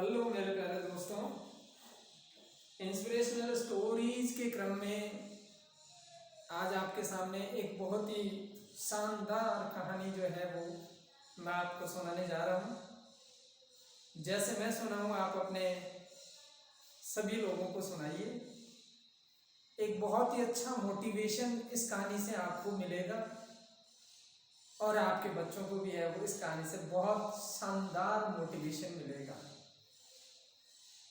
Hello मेरे प्यारे दोस्तों, इंस्पिरेशनल स्टोरीज के क्रम में आज आपके सामने एक बहुत ही शानदार कहानी जो है वो मैं आपको सुनाने जा रहा हूँ। जैसे मैं सुनाऊँ आप अपने सभी लोगों को सुनाइए। एक बहुत ही अच्छा मोटिवेशन इस कहानी से आपको मिलेगा और आपके बच्चों को भी है वो इस कहानी से बहुत शानदार मोटिवेशन मिलेगा।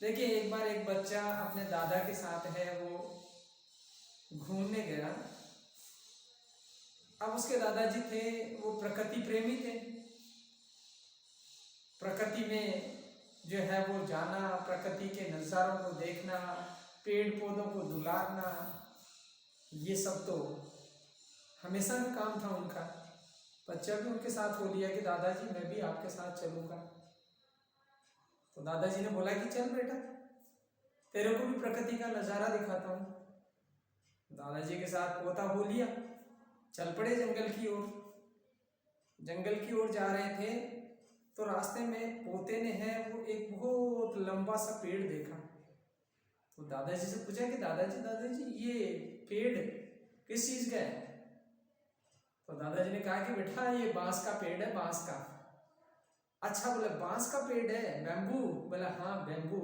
देखिए, एक बार एक बच्चा अपने दादा के साथ है वो घूमने गया। अब उसके दादाजी थे वो प्रकृति प्रेमी थे। प्रकृति में जो है वो जाना, प्रकृति के नज़ारों को देखना, पेड़ पौधों को दुलारना, ये सब तो हमेशा का काम था उनका। बच्चा भी उनके साथ हो लिया कि दादाजी मैं भी आपके साथ चलूँगा। तो दादाजी ने बोला कि चल बेटा, तेरे को भी प्रकृति का नज़ारा दिखाता हूँ। दादाजी के साथ पोता हो लिया, चल पड़े जंगल की ओर। जंगल की ओर जा रहे थे तो रास्ते में पोते ने है वो एक बहुत लंबा सा पेड़ देखा। तो दादाजी से पूछा कि दादाजी दादाजी ये पेड़ किस चीज़ का है? तो दादाजी ने कहा कि बेटा ये बांस का पेड़ है, बांस का। अच्छा, बोले बांस का पेड़ है, बैम्बू? बोला हाँ बैम्बू,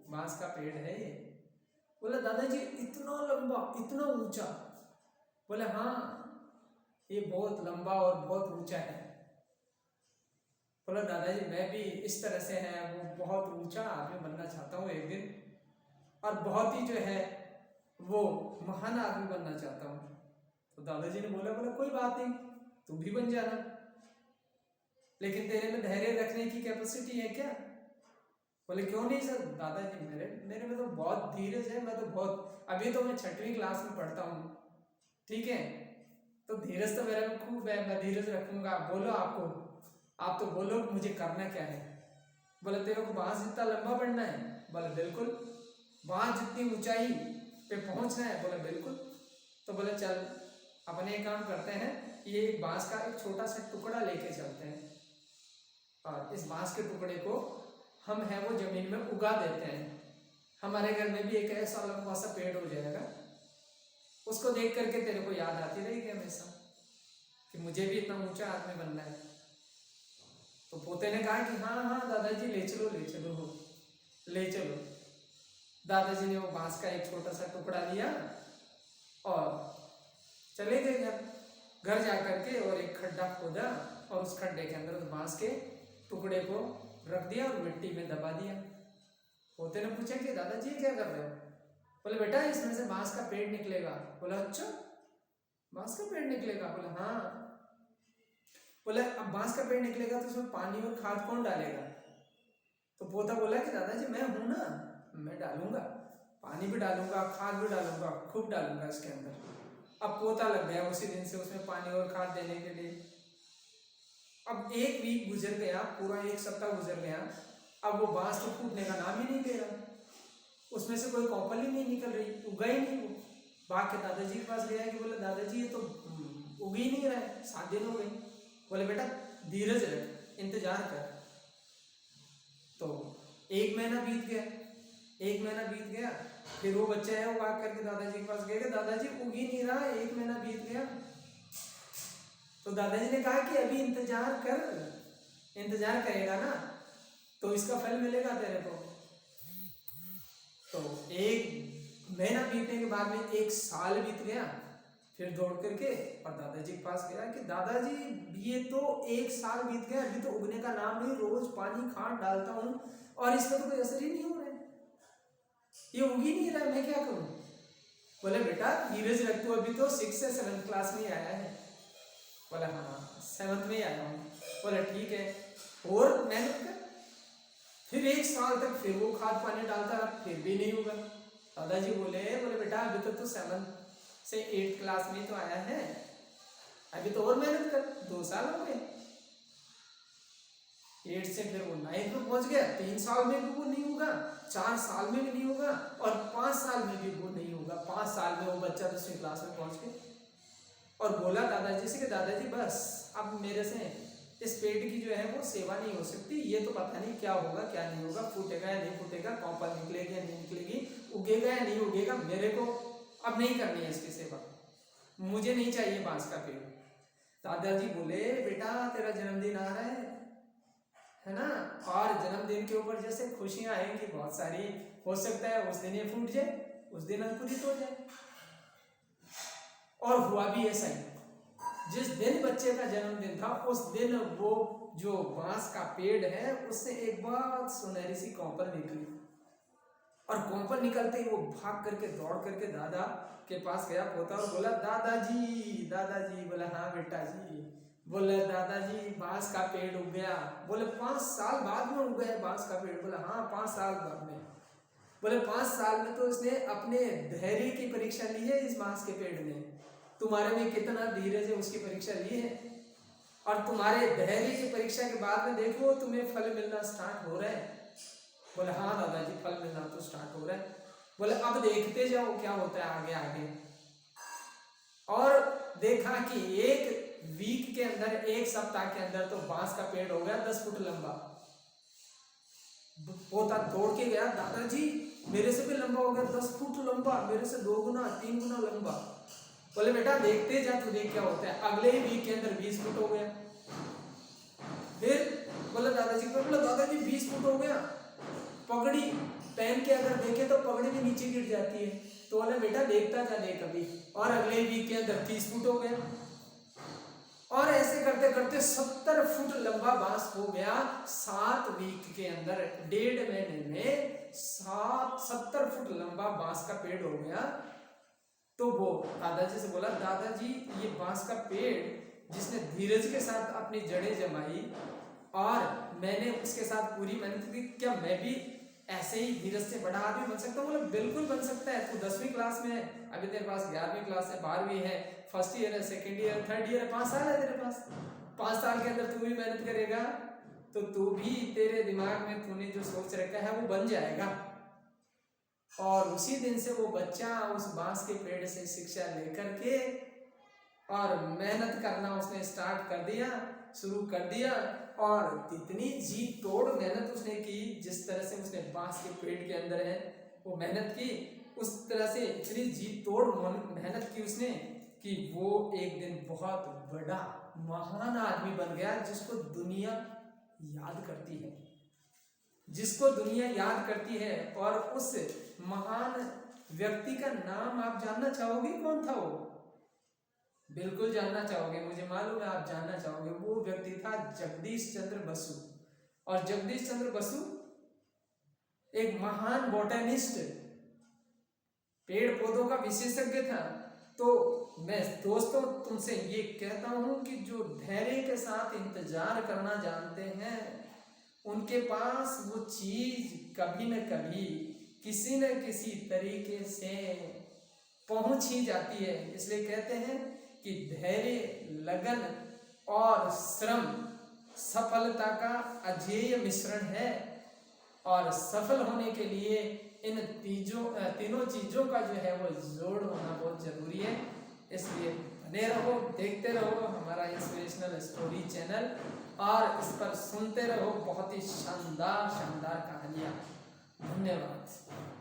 बांस का पेड़ है ये। बोला दादाजी इतना लंबा, इतना ऊंचा? बोले हाँ ये बहुत लंबा और बहुत ऊंचा है। बोला दादाजी मैं भी इस तरह से है वो बहुत ऊंचा आदमी बनना चाहता हूँ एक दिन, और बहुत ही जो है वो महान आदमी बनना चाहता हूँ। तो दादाजी ने बोला कोई बात नहीं, तू भी बन जाना, लेकिन तेरे में धैर्य रखने की कैपेसिटी है क्या? बोले क्यों नहीं सर दादाजी, मेरे में तो बहुत धीरज है, मैं तो बहुत, अभी तो मैं 6वीं क्लास में पढ़ता हूँ, ठीक है, तो धीरज तो मेरे में खूब है, मैं धीरज रखूंगा। बोलो आप तो बोलो मुझे करना क्या है? बोले तेरे को बांस जितना लंबा बढ़ना है? बोले बिल्कुल। बांस जितनी ऊंचाई पे पहुंचना है? बोले बिल्कुल। तो बोले चल अपने एक काम करते हैं, ये एक बांस का एक छोटा सा टुकड़ा लेके चलते हैं और इस बांस के टुकड़े को हम है वो जमीन में उगा देते हैं। हमारे घर में भी एक ऐसा लंबा सा पेड़ हो जाएगा, उसको देख करके तेरे को याद आती रहेगी हमेशा कि मुझे भी इतना ऊंचा आदमी बनना है। तो पोते ने कहा कि हाँ हाँ दादाजी ले चलो ले चलो हो ले चलो। दादाजी ने वो बांस का एक छोटा सा टुकड़ा लिया और चले गए घर जा करके, और एक खड्डा खोदा और उस खड्डे के अंदर उस बांस के टुकड़े को रख दिया और मिट्टी में दबा दिया। पोते ने पूछा कि दादाजी क्या कर रहे हो? बोले बेटा इसमें से बांस का पेड़ निकलेगा। बोला अच्छा बांस का पेड़ निकलेगा? बोला हाँ। बोले अब बांस का पेड़ निकलेगा तो उसमें पानी और खाद कौन डालेगा? तो पोता बोला कि दादाजी मैं हूं ना, मैं डालूंगा, पानी भी डालूंगा, खाद भी डालूंगा, खूब डालूंगा इसके अंदर। अब पोता लग गया उसी दिन से उसमें पानी और खाद देने के लिए। अब एक वीक गुजर गया, पूरा एक सप्ताह गुजर गया। अब वो बांस तो फूटने का नाम ही नहीं ले रहा, उसमें से कोई कॉपल ही नहीं निकल रही, उगा ही नहीं वो। भाग के दादाजी के पास गया कि बोले दादाजी ये तो उग ही नहीं रहा है, 7 दिन हो गए। बोले बेटा धीरज रख, इंतजार कर। तो 1 महीना बीत गया, 1 महीना बीत गया, फिर वो बच्चा है वो भाग करके दादाजी के पास गया, दादाजी उग ही नहीं रहा, 1 महीना बीत गया। तो दादाजी ने कहा कि अभी इंतजार कर, इंतजार करेगा ना तो इसका फल मिलेगा तेरे को। तो 1 महीना बीतने के बाद में 1 साल बीत गया। फिर दौड़ करके और दादाजी के पास गया कि दादाजी ये तो 1 साल बीत गया, अभी तो उगने का नाम नहीं, रोज पानी खाद डालता हूँ और इसमें तो कोई असर ही नहीं हो रहा है, ये उग ही नहीं रहा है, मैं क्या करूँ? बोले बेटा धीरज रख, तू अभी तो 6 से 7 क्लास में आया है। बोला हाँ 7th में ही आया हूँ। बोला ठीक है और मेहनत कर। फिर 1 साल तक फिर वो खाद पानी डालता रहा, फिर भी नहीं होगा। दादाजी बोले बेटा अभी तो तू 7th से 8th क्लास में तो आया है, अभी तो और मेहनत कर, 2 साल हो गए। 8 से फिर वो 9th में पहुंच गया, 3 साल में भी वो नहीं होगा, 4 साल में भी नहीं होगा और 5 साल में भी वो नहीं होगा। 5 साल में वो बच्चा 10वीं क्लास में पहुंच गया और बोला दादाजी से कि दादाजी बस अब मेरे से इस पेड़ की जो है वो सेवा नहीं हो सकती। ये तो पता नहीं क्या होगा क्या नहीं होगा, फूटेगा या नहीं फूटेगा, कॉपर निकलेगी या नहीं निकलेगी, उगेगा या नहीं उगेगा, मेरे को अब नहीं करनी है इसकी सेवा, मुझे नहीं चाहिए बांस का पेड़। दादाजी बोले बेटा तेरा जन्मदिन आ रहा है ना, और जन्मदिन के ऊपर जैसे खुशियां आएंगी बहुत सारी, हो सकता है उस दिन ये फूट जाए, उस दिन अंकुरित हो जाए। और हुआ भी ऐसा ही, जिस दिन बच्चे का जन्मदिन था उस दिन वो जो बांस का पेड़ है उससे एक बहुत सुनहरी सी कॉपर निकली, और कॉपर निकलते ही वो भाग करके दौड़ करके दादा के पास गया पोता और बोला दादाजी दादाजी। बोला हाँ बेटा जी। बोले दादाजी बांस का पेड़ उग गया। बोले 5 साल बाद में उग गया बांस का पेड़। बोला हाँ 5 साल बाद में। बोले 5 साल में तो इसने अपने धैर्य की परीक्षा ली है, इस बांस के पेड़ ने तुम्हारे में कितना धीरज है उसकी परीक्षा ली है, और तुम्हारे धैर्य की परीक्षा के बाद में देखो तुम्हें फल मिलना स्टार्ट हो रहा है। बोले हाँ दादाजी फल मिलना तो स्टार्ट हो रहा है। बोले अब देखते जाओ क्या होता है आगे आगे। और देखा कि 1 वीक के अंदर, 1 सप्ताह के अंदर तो बांस का पेड़ हो गया 10 फुट लंबा। पोता दौड़ के गया दादाजी मेरे से भी लंबा हो गया, 10 फुट लंबा, मेरे से 2 गुना 3 गुना लंबा। बोले बेटा देखते जा तो देख क्या होता है। अगले ही वीक के अंदर 20 फुट हो गया। फिर बोले दादाजी को, बोला दादाजी 20 फुट हो गया। पगड़ी पहन के अगर देखे तो पगड़ी भी नीचे गिर जाती है। तो बोले बेटा देखता जा देख अभी। और अगले वीक के अंदर 30 फुट हो गया। और ऐसे करते करते 70 फुट लंबा बांस हो गया 7 वीक के अंदर। 1.5 महीने में 70 फुट लंबा बांस का पेड़ हो गया। तो वो दादाजी से बोला दादाजी ये बांस का पेड़ जिसने धीरज के साथ अपनी जड़ें जमाई और मैंने उसके साथ पूरी मेहनत की, क्या मैं भी ऐसे ही धीरज से बड़ा आदमी बन सकता हूँ? बोला बिल्कुल बन सकता है। तू 10वीं क्लास में है, अभी तेरे पास 11वीं क्लास है, 12वीं है, फर्स्ट ईयर है, सेकेंड ईयर, थर्ड ईयर है, 5 साल है तेरे पास। 5 साल के अंदर तू भी मेहनत करेगा तो तू भी, तेरे दिमाग में तूने जो सोच रखा है वो बन जाएगा। और उसी दिन से वो बच्चा उस बांस के पेड़ से शिक्षा लेकर के और मेहनत करना उसने स्टार्ट कर दिया, शुरू कर दिया। और इतनी जी तोड़ मेहनत उसने की, जिस तरह से उसने बांस के पेड़ के अंदर है वो मेहनत की, उस तरह से इतनी जी तोड़ मेहनत की उसने कि वो एक दिन बहुत बड़ा महान आदमी बन गया, जिसको दुनिया याद करती है, जिसको दुनिया याद करती है। और उस महान व्यक्ति का नाम आप जानना चाहोगे कौन था वो? बिल्कुल जानना चाहोगे, मुझे मालूम है आप जानना चाहोगे। वो व्यक्ति था जगदीश चंद्र बसु। और जगदीश चंद्र बसु एक महान बोटेनिस्ट, पेड़ पौधों का विशेषज्ञ था। तो मैं दोस्तों तुमसे ये कहता हूं कि जो धैर्य के साथ इंतजार करना जानते हैं उनके पास वो चीज कभी न कभी किसी न किसी तरीके से पहुंच ही जाती है। इसलिए कहते हैं कि धैर्य, लगन और श्रम सफलता का अजेय मिश्रण है। और सफल होने के लिए इन तीनों चीजों का जो है वो जोड़ होना बहुत जरूरी है। इसलिए बने रहो, देखते रहो हमारा इंस्पिरेशनल स्टोरी चैनल, और इस पर सुनते रहो बहुत ही शानदार शानदार कहानियाँ। धन्यवाद।